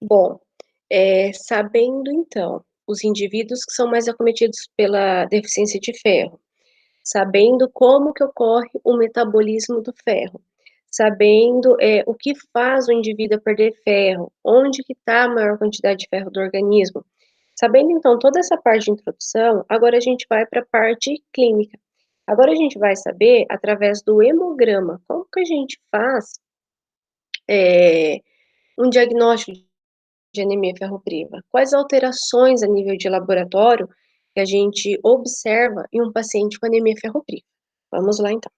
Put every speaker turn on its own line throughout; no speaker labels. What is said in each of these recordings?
Bom, sabendo então, os indivíduos que são mais acometidos pela deficiência de ferro, sabendo como que ocorre o metabolismo do ferro, sabendo, o que faz o indivíduo perder ferro, onde que está a maior quantidade de ferro do organismo, sabendo então toda essa parte de introdução, agora a gente vai para a parte clínica. Agora a gente vai saber através do hemograma, como que a gente faz, eh, um diagnóstico de anemia ferropriva? Quais alterações a nível de laboratório que a gente observa em um paciente com anemia ferropriva? Vamos lá então.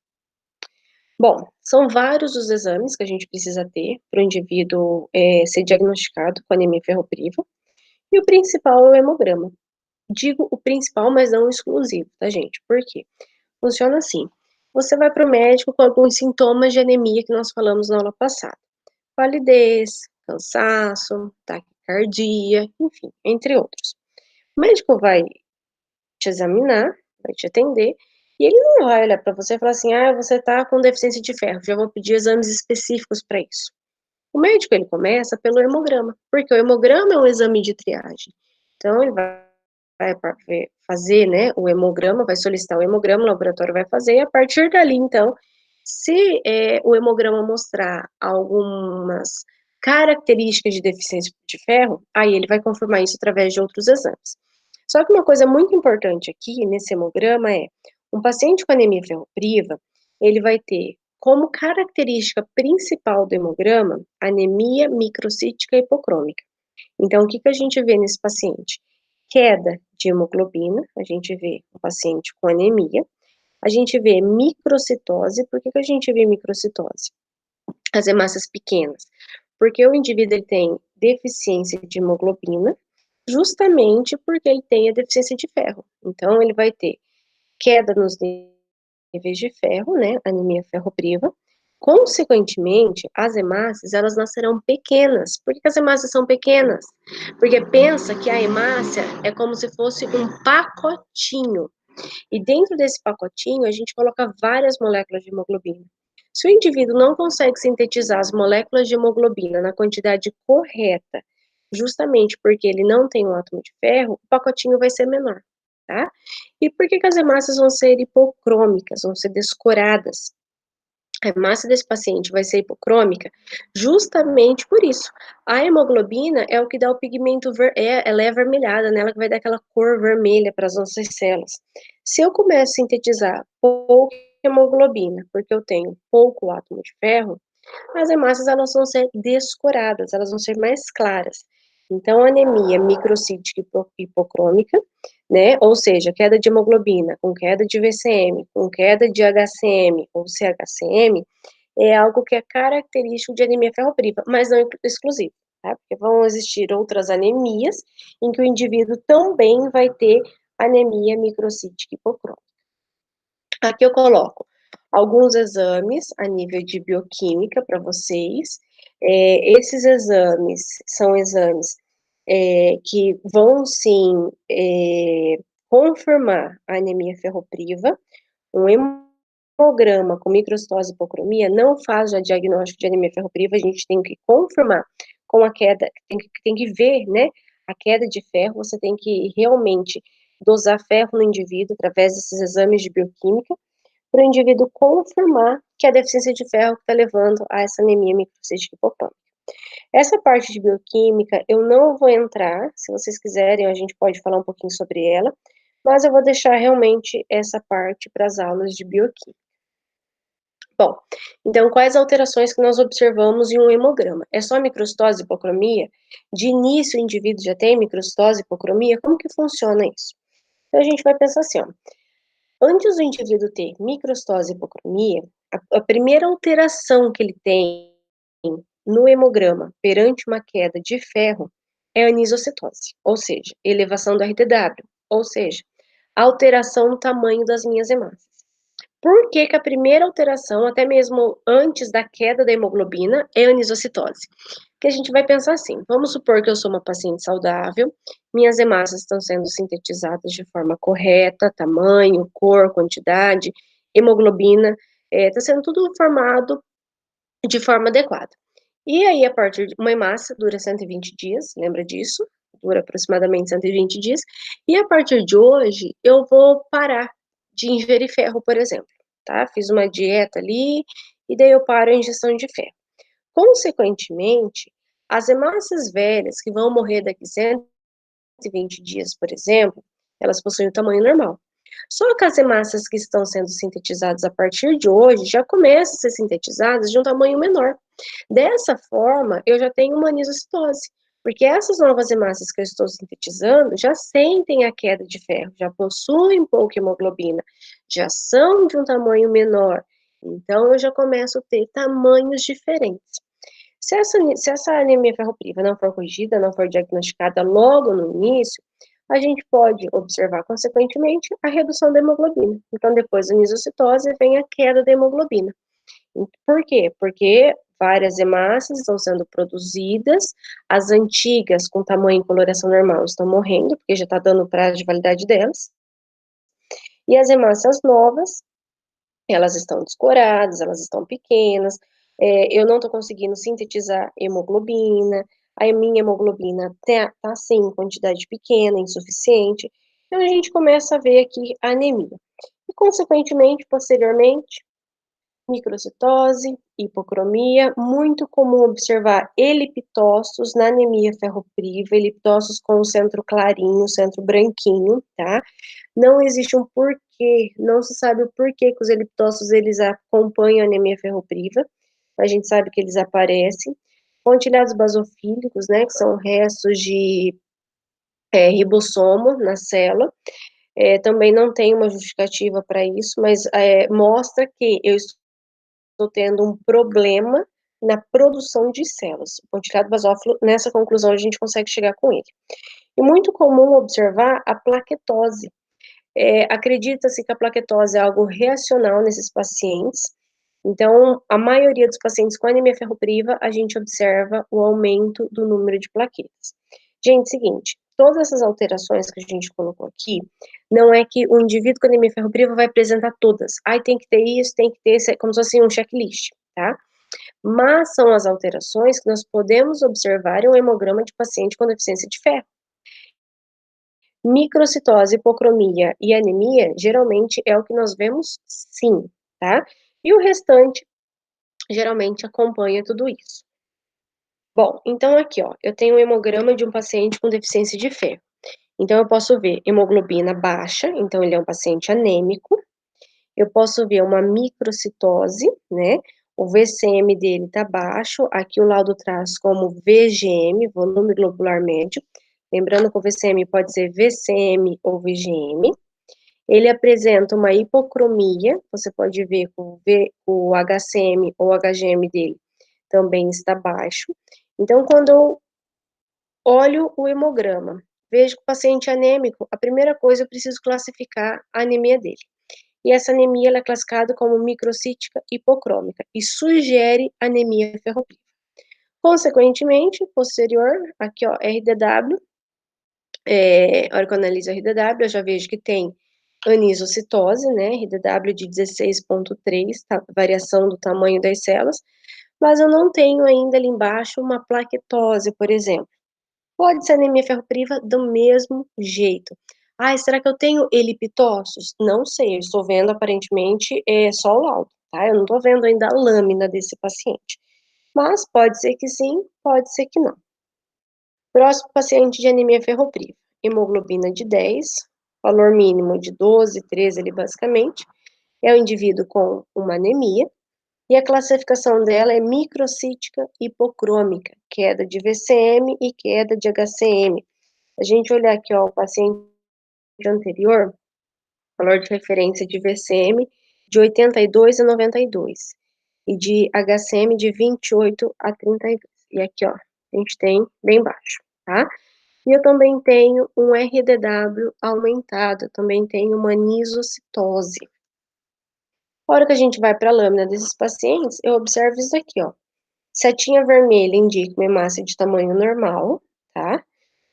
Bom, são vários os exames que a gente precisa ter para o indivíduo ser diagnosticado com anemia ferropriva, e o principal é o hemograma. Digo o principal, mas não o exclusivo, tá, gente? Por quê? Funciona assim: você vai para o médico com alguns sintomas de anemia que nós falamos na aula passada. Palidez, cansaço, taquicardia, enfim, entre outros. O médico vai te examinar, vai te atender, e ele não vai olhar para você e falar assim: "Ah, você tá com deficiência de ferro, já vou pedir exames específicos para isso". O médico, ele começa pelo hemograma, porque o hemograma é um exame de triagem. Então ele vai fazer, né, o hemograma, vai solicitar o hemograma, o laboratório vai fazer, e a partir dali, então, se, o hemograma mostrar algumas características de deficiência de ferro, aí ele vai confirmar isso através de outros exames. Só que uma coisa muito importante aqui nesse hemograma é, um paciente com anemia ferropriva, ele vai ter como característica principal do hemograma, anemia microcítica hipocrômica. Então, o que que a gente vê nesse paciente? Queda de hemoglobina, a gente vê o paciente com anemia, a gente vê microcitose. Por que que a gente vê microcitose? As hemácias pequenas, porque o indivíduo ele tem deficiência de hemoglobina, justamente porque ele tem a deficiência de ferro. Então ele vai ter queda nos níveis de ferro, né, anemia ferropriva. Consequentemente, as hemácias, elas nascerão pequenas. Por que as hemácias são pequenas? Porque pensa que a hemácia é como se fosse um pacotinho. E dentro desse pacotinho, a gente coloca várias moléculas de hemoglobina. Se o indivíduo não consegue sintetizar as moléculas de hemoglobina na quantidade correta, justamente porque ele não tem um átomo de ferro, o pacotinho vai ser menor, tá? E por que que as hemácias vão ser hipocrômicas, vão ser descoradas? A hemácia desse paciente vai ser hipocrômica justamente por isso. A hemoglobina é o que dá o pigmento, ela é avermelhada, né, ela que vai dar aquela cor vermelha para as nossas células. Se eu começo a sintetizar pouca hemoglobina, porque eu tenho pouco átomo de ferro, as hemácias elas vão ser descoradas, elas vão ser mais claras. Então, anemia microcítica hipocrômica, né, ou seja, queda de hemoglobina, com queda de VCM, com queda de HCM ou CHCM, é algo que é característico de anemia ferropriva, mas não é exclusivo, tá? Porque vão existir outras anemias em que o indivíduo também vai ter anemia microcítica hipocrômica. Aqui eu coloco alguns exames a nível de bioquímica para vocês. Esses exames são exames que vão sim confirmar a anemia ferropriva. Um hemograma com microcitose e hipocromia não faz já diagnóstico de anemia ferropriva, a gente tem que confirmar com a queda, tem que ver, né, a queda de ferro, você tem que realmente dosar ferro no indivíduo através desses exames de bioquímica, para o indivíduo confirmar que é a deficiência de ferro que está levando a essa anemia microcística hipocrômica. Essa parte de bioquímica eu não vou entrar, se vocês quiserem a gente pode falar um pouquinho sobre ela, mas eu vou deixar realmente essa parte para as aulas de bioquímica. Bom, então quais alterações que nós observamos em um hemograma? É só microcitose e hipocromia? De início o indivíduo já tem microcitose e hipocromia? Como que funciona isso? Então a gente vai pensar assim, ó, antes do indivíduo ter microcitose e hipocromia, a primeira alteração que ele tem no hemograma perante uma queda de ferro é a anisocitose, ou seja, elevação do RTW, ou seja, alteração no tamanho das minhas hemácias. Por que que a primeira alteração, até mesmo antes da queda da hemoglobina, é a anisocitose? Que a gente vai pensar assim, vamos supor que eu sou uma paciente saudável, minhas hemácias estão sendo sintetizadas de forma correta, tamanho, cor, quantidade, hemoglobina, está sendo tudo formado de forma adequada. E aí, a partir de uma hemácia dura 120 dias, lembra disso? Dura aproximadamente 120 dias. E a partir de hoje, eu vou parar de ingerir ferro, por exemplo, tá? Fiz uma dieta ali, e daí eu paro a ingestão de ferro. Consequentemente, as hemácias velhas que vão morrer daqui 120 dias, por exemplo, elas possuem o tamanho normal. Só que as hemácias que estão sendo sintetizadas a partir de hoje já começam a ser sintetizadas de um tamanho menor. Dessa forma, eu já tenho uma anisocitose, porque essas novas hemácias que eu estou sintetizando já sentem a queda de ferro, já possuem pouca hemoglobina, já são de um tamanho menor. Então, eu já começo a ter tamanhos diferentes. Se essa anemia ferropriva não for corrigida, não for diagnosticada logo no início, a gente pode observar, consequentemente, a redução da hemoglobina. Então, depois da nisocitose, vem a queda da hemoglobina. Por quê? Porque várias hemácias estão sendo produzidas, as antigas com tamanho e coloração normal estão morrendo, porque já está dando o prazo de validade delas, e as hemácias novas, elas estão descoradas, elas estão pequenas, eu não estou conseguindo sintetizar hemoglobina, a minha hemoglobina tá assim, em quantidade pequena, insuficiente, então a gente começa a ver aqui a anemia. E, consequentemente, posteriormente, microcitose, hipocromia, muito comum observar eliptócitos na anemia ferropriva, eliptócitos com o centro clarinho, centro branquinho, tá? Não existe um porquê, não se sabe o porquê que os eliptócitos, eles acompanham a anemia ferropriva, a gente sabe que eles aparecem. Pontilhados basofílicos, né, que são restos de ribossomo na célula, também não tem uma justificativa para isso, mas mostra que eu estou tendo um problema na produção de células. O pontilhado basófilo, nessa conclusão, a gente consegue chegar com ele. E muito comum observar a plaquetose. Acredita-se que a plaquetose é algo reacional nesses pacientes. Então, a maioria dos pacientes com anemia ferropriva, a gente observa o aumento do número de plaquetas. Gente, seguinte, todas essas alterações que a gente colocou aqui, não é que o indivíduo com anemia ferropriva vai apresentar todas. Ai, tem que ter isso, tem que ter isso, é como se fosse um checklist, tá? Mas são as alterações que nós podemos observar em um hemograma de paciente com deficiência de ferro. Microcitose, hipocromia e anemia, geralmente é o que nós vemos sim, tá? E o restante, geralmente, acompanha tudo isso. Bom, então aqui, ó, eu tenho um hemograma de um paciente com deficiência de ferro. Então, eu posso ver hemoglobina baixa, então ele é um paciente anêmico. Eu posso ver uma microcitose, né? O VCM dele tá baixo, aqui o laudo traz como VGM, volume globular médio. Lembrando que o VCM pode ser VCM ou VGM. Ele apresenta uma hipocromia, você pode ver o HCM ou HGM dele também está baixo. Então, quando eu olho o hemograma, vejo que o paciente é anêmico, a primeira coisa eu preciso classificar a anemia dele. E essa anemia ela é classificada como microcítica hipocrômica e sugere anemia ferropriva. Consequentemente, posterior, aqui ó, RDW, a hora que eu analiso a RDW, eu já vejo que tem anisocitose, né, RDW de 16,3, tá, variação do tamanho das células, mas eu não tenho ainda ali embaixo uma plaquetose, por exemplo. Pode ser anemia ferropriva do mesmo jeito. Ai, será que eu tenho eliptócitos? Não sei, eu estou vendo aparentemente só o laudo, tá? Eu não estou vendo ainda a lâmina desse paciente. Mas pode ser que sim, pode ser que não. Próximo paciente de anemia ferropriva. Hemoglobina de 10, valor mínimo de 12, 13 ali basicamente. É o indivíduo com uma anemia. E a classificação dela é microcítica hipocrômica, queda de VCM e queda de HCM. A gente olhar aqui, ó, o paciente anterior, valor de referência de VCM de 82 a 92 e de HCM de 28 a 32. E aqui, ó, a gente tem bem baixo, tá? E eu também tenho um RDW aumentado, também tenho uma anisocitose. A hora que a gente vai para a lâmina desses pacientes, eu observo isso aqui, ó. Setinha vermelha indica uma hemácia de tamanho normal, tá?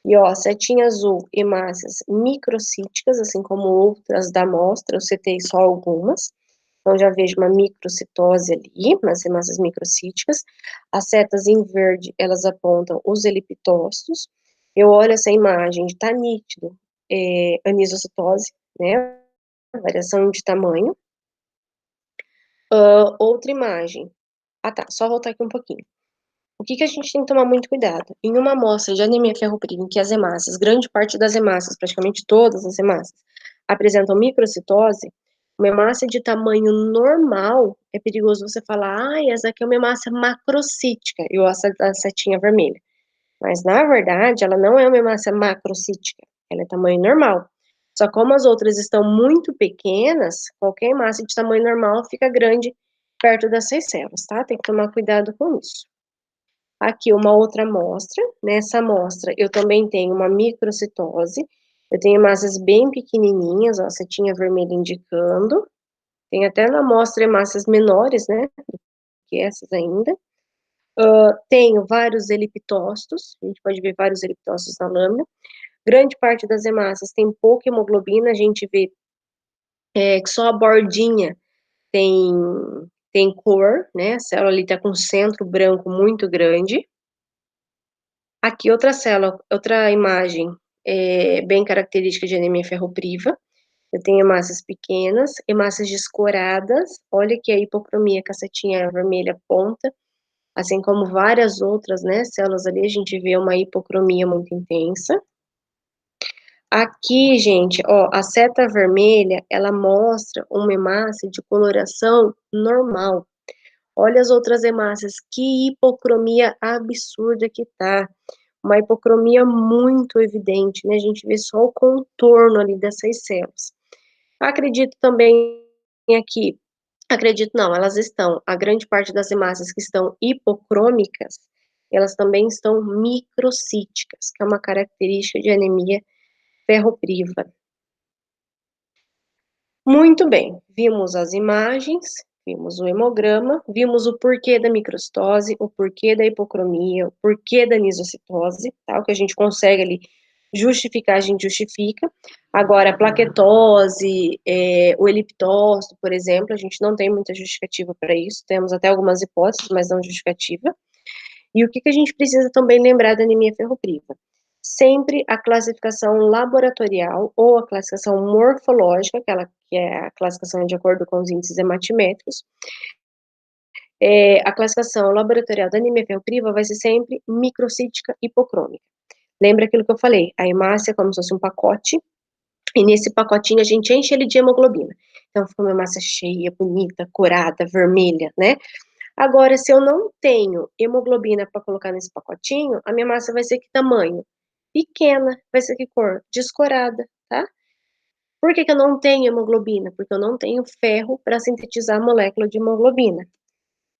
E ó, setinha azul, hemácias microcíticas, assim como outras da amostra, eu citei só algumas. Então, já vejo uma microcitose ali, umas hemácias microcíticas. As setas em verde, elas apontam os elipitócitos. Eu olho essa imagem, está nítido, anisocitose, né? Variação de tamanho. Outra imagem. Ah, tá, só voltar aqui um pouquinho. O que a gente tem que tomar muito cuidado? Em uma amostra de anemia ferropriva, em que as hemácias, grande parte das hemácias, praticamente todas as hemácias, apresentam microcitose, uma hemácia de tamanho normal, é perigoso você falar, essa aqui é uma hemácia macrocítica, e a setinha vermelha. Mas, na verdade, ela não é uma hemácia macrocítica, ela é tamanho normal. Só como as outras estão muito pequenas, qualquer hemácia de tamanho normal fica grande perto dessas células, tá? Tem que tomar cuidado com isso. Aqui uma outra amostra, nessa amostra eu também tenho uma microcitose, eu tenho hemácias bem pequenininhas, ó, setinha vermelha indicando, tem até na amostra hemácias menores, né, que essas ainda. Tenho vários elipitócitos, a gente pode ver vários elipitócitos na lâmina. Grande parte das hemácias tem pouca hemoglobina, a gente vê que só a bordinha tem cor, né, a célula ali tá com centro branco muito grande. Aqui outra célula, outra imagem, bem característica de anemia ferropriva. Eu tenho hemácias pequenas, hemácias descoradas, olha que a hipocromia, que a setinha vermelha aponta, assim como várias outras, né, células ali, a gente vê uma hipocromia muito intensa. Aqui, gente, ó, a seta vermelha, ela mostra uma hemácia de coloração normal. Olha as outras hemácias, que hipocromia absurda que tá. Uma hipocromia muito evidente, né? A gente vê só o contorno ali dessas células. Acredito também aqui, acredito não, elas estão, a grande parte das hemácias que estão hipocrômicas, elas também estão microcíticas, que é uma característica de anemia ferropriva. Muito bem, vimos as imagens, vimos o hemograma, vimos o porquê da microcitose, o porquê da hipocromia, o porquê da anisocitose, tá? O que a gente consegue ali justificar, a gente justifica. Agora, a plaquetose, o eliptócito, por exemplo, a gente não tem muita justificativa para isso, temos até algumas hipóteses, mas não justificativa. E o que a gente precisa também lembrar da anemia ferropriva? Sempre a classificação laboratorial ou a classificação morfológica, que é a classificação de acordo com os índices hematimétricos, a classificação laboratorial da anemia ferropriva vai ser sempre microcítica hipocrômica. Lembra aquilo que eu falei? A hemácia é como se fosse um pacote, e nesse pacotinho a gente enche ele de hemoglobina. Então fica uma hemácia cheia, bonita, corada, vermelha, né? Agora, se eu não tenho hemoglobina para colocar nesse pacotinho, a minha massa vai ser que tamanho? Pequena, vai ser que cor? Descorada, tá? Por que eu não tenho hemoglobina? Porque eu não tenho ferro para sintetizar a molécula de hemoglobina.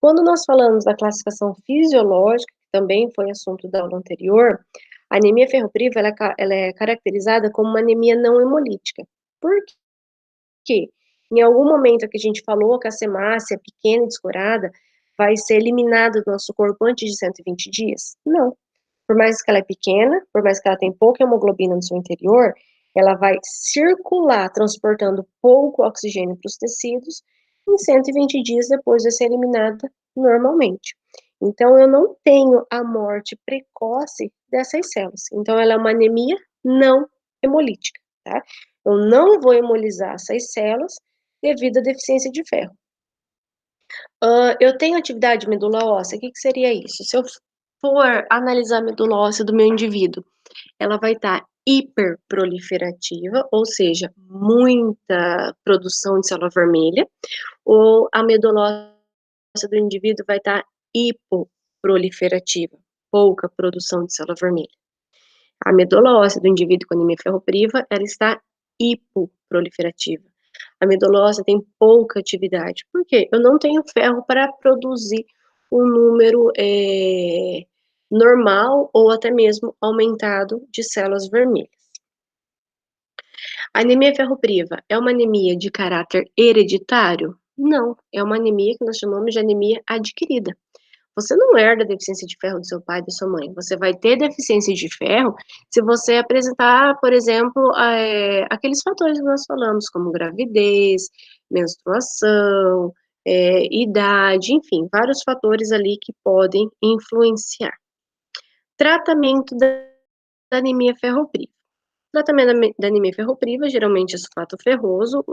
Quando nós falamos da classificação fisiológica, que também foi assunto da aula anterior, a anemia ferropriva ela é caracterizada como uma anemia não hemolítica. Por quê? Em algum momento que a gente falou que a hemácia pequena e descorada vai ser eliminada do nosso corpo antes de 120 dias? Não. Por mais que ela é pequena, por mais que ela tenha pouca hemoglobina no seu interior, ela vai circular transportando pouco oxigênio para os tecidos, em 120 dias depois de ser eliminada normalmente. Então, eu não tenho a morte precoce dessas células. Então, ela é uma anemia não hemolítica, tá? Eu não vou hemolizar essas células devido à deficiência de ferro. Eu tenho atividade medula óssea, o que seria isso? Se eu for analisar a medula óssea do meu indivíduo, ela vai estar hiperproliferativa, ou seja, muita produção de célula vermelha, ou a medula óssea do indivíduo vai estar hipoproliferativa, pouca produção de célula vermelha. A medula óssea do indivíduo com anemia ferropriva, ela está hipoproliferativa. A medula óssea tem pouca atividade. Por quê? Eu não tenho ferro para produzir um número normal ou até mesmo aumentado de células vermelhas. A anemia ferropriva é uma anemia de caráter hereditário? Não, é uma anemia que nós chamamos de anemia adquirida. Você não herda deficiência de ferro do seu pai e da sua mãe, você vai ter deficiência de ferro se você apresentar, por exemplo, aqueles fatores que nós falamos, como gravidez, menstruação, idade, enfim, vários fatores ali que podem influenciar. Tratamento da anemia ferropriva. Tratamento da anemia ferropriva, geralmente é sulfato ferroso.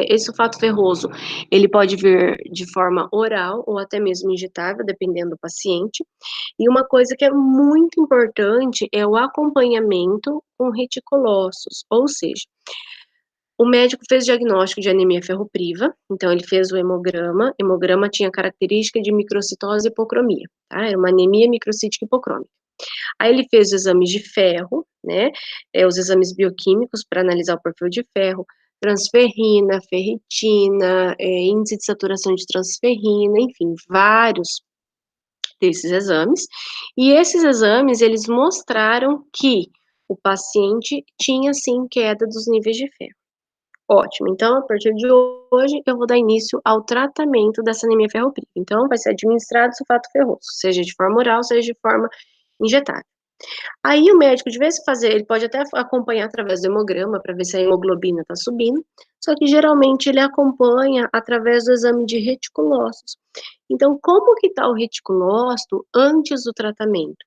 Esse sulfato ferroso, ele pode vir de forma oral ou até mesmo injetável, dependendo do paciente. E uma coisa que é muito importante é o acompanhamento com reticulócitos, ou seja, o médico fez diagnóstico de anemia ferropriva, então ele fez o hemograma tinha característica de microcitose e hipocromia, tá? Era uma anemia microcítica hipocrômica. Aí ele fez os exames de ferro, né, os exames bioquímicos para analisar o perfil de ferro, transferrina, ferritina, índice de saturação de transferrina, enfim, vários desses exames. E esses exames, eles mostraram que o paciente tinha sim queda dos níveis de ferro. Ótimo, então a partir de hoje eu vou dar início ao tratamento dessa anemia ferropriva. Então vai ser administrado sulfato ferroso, seja de forma oral, seja de forma injetável. Aí o médico, de vez em fazer, ele pode até acompanhar através do hemograma para ver se a hemoglobina está subindo, só que geralmente ele acompanha através do exame de reticulócitos. Então, como que está o reticulócito antes do tratamento?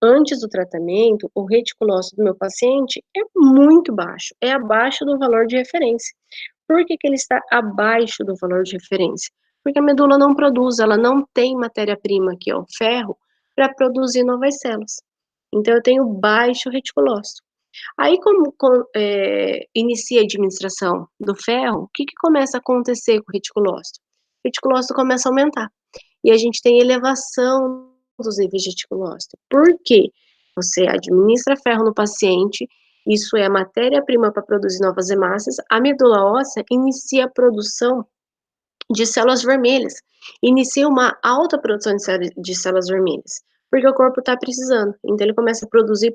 Antes do tratamento, o reticulócito do meu paciente é muito baixo, é abaixo do valor de referência. Por que que ele está abaixo do valor de referência? Porque a medula não produz, ela não tem matéria-prima, que é o ferro, para produzir novas células. Então eu tenho baixo reticulócito. Aí inicia a administração do ferro, o que que começa a acontecer com o reticulócito? O reticulócito começa a aumentar, e a gente tem elevação dos níveis de reticulócito. Por quê? Você administra ferro no paciente, isso é a matéria-prima para produzir novas hemácias, a medula óssea inicia a produção de células vermelhas, inicia uma alta produção de células vermelhas, porque o corpo está precisando, então ele começa a produzir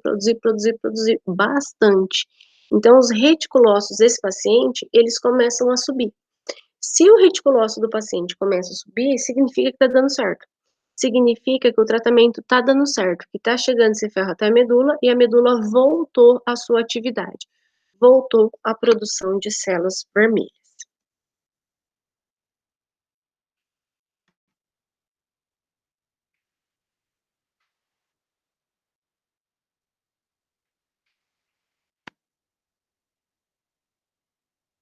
bastante. Então os reticulócitos desse paciente, eles começam a subir. Se o reticulócito do paciente começa a subir, significa que está dando certo. Significa que o tratamento está dando certo, que está chegando esse ferro até a medula e a medula voltou à sua atividade, voltou à produção de células vermelhas.